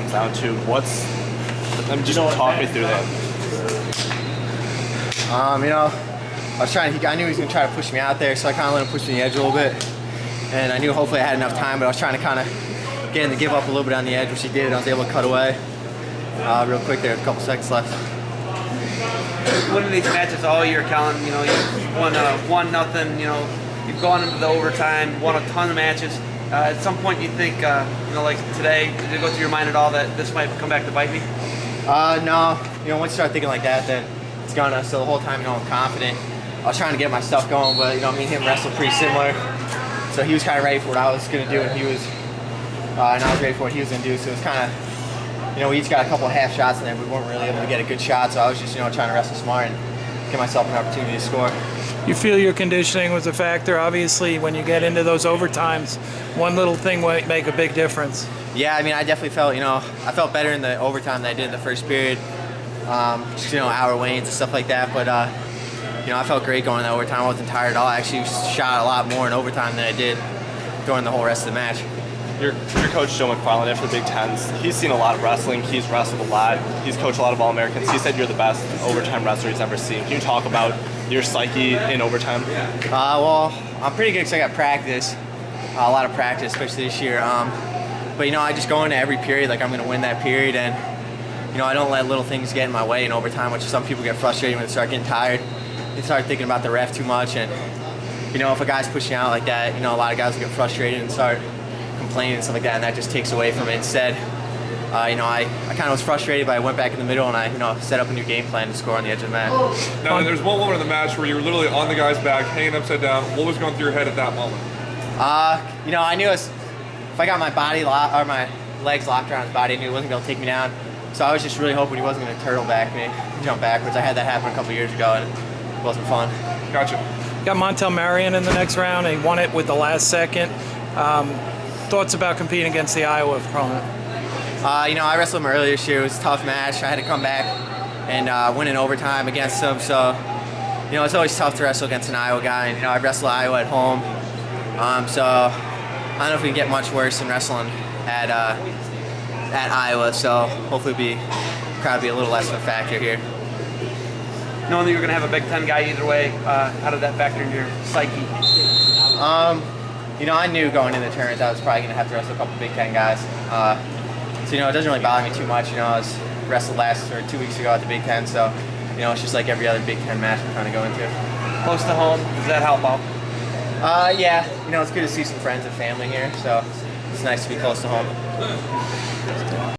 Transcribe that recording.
comes down to. Just talk me through that. I knew he was going to try to push me out there, so I kind of let him push me the edge a little bit. And I knew hopefully I had enough time, but I was trying to kind of get him to give up a little bit on the edge, which he did, and I was able to cut away real quick there with a couple seconds left. Winning these matches all year, Kellen, you've won 1-0, you've gone into the overtime, won a ton of matches. At some point you think, like today, did it go through your mind at all that this might come back to bite me? No. Once you start thinking like that, then it's gonna. So the whole time, I'm confident. I was trying to get my stuff going, but, me and him wrestled pretty similar. So he was kind of ready for what I was going to do, and I was ready for what he was going to do. So it was kind of, we each got a couple of half shots in there, but we weren't really able to get a good shot. So I was just, trying to wrestle smart and give myself an opportunity to score. You feel your conditioning was a factor. Obviously, when you get into those overtimes, one little thing might make a big difference. Yeah, I definitely felt, I felt better in the overtime than I did in the first period. Hour wanes and stuff like that. But, I felt great going in overtime. I wasn't tired at all. I actually shot a lot more in overtime than I did during the whole rest of the match. Your coach, Joe McFarland, after the Big Tens, he's seen a lot of wrestling. He's wrestled a lot. He's coached a lot of All-Americans. He said you're the best overtime wrestler he's ever seen. Can you talk about your psyche in overtime? Well, I'm pretty good because I got practice, a lot of practice, especially this year. But, I just go into every period like I'm going to win that period. And, I don't let little things get in my way in overtime, which some people get frustrated when they start getting tired. They start thinking about the ref too much. And, if a guy's pushing out like that, a lot of guys will get frustrated and start complaining and stuff like that, and that just takes away from it. Instead, I kind of was frustrated, but I went back in the middle and I, set up a new game plan to score on the edge of the mat. Now, there's one moment in the match where you were literally on the guy's back, hanging upside down. What was going through your head at that moment? I knew if I got my body or my legs locked around his body, I knew he wasn't going to take me down. So I was just really hoping he wasn't going to turtle back me, jump backwards. I had that happen a couple years ago, and it wasn't fun. Gotcha. Got Montel Marion in the next round. He won it with the last second. Thoughts about competing against the Iowa opponent? I wrestled him earlier this year. It was a tough match. I had to come back and win in overtime against him. So, it's always tough to wrestle against an Iowa guy. And, I wrestled Iowa at home. So I don't know if we can get much worse than wrestling at Iowa. So hopefully probably be a little less of a factor here. Knowing that you're going to have a Big Ten guy either way, how did that factor into your psyche? I knew going into the tournament I was probably going to have to wrestle a couple Big Ten guys. So, it doesn't really bother me too much. I was wrestled 2 weeks ago at the Big Ten, so, it's just like every other Big Ten match I'm trying to go into. Close to home, does that help out? Yeah, it's good to see some friends and family here, so it's nice to be close to home.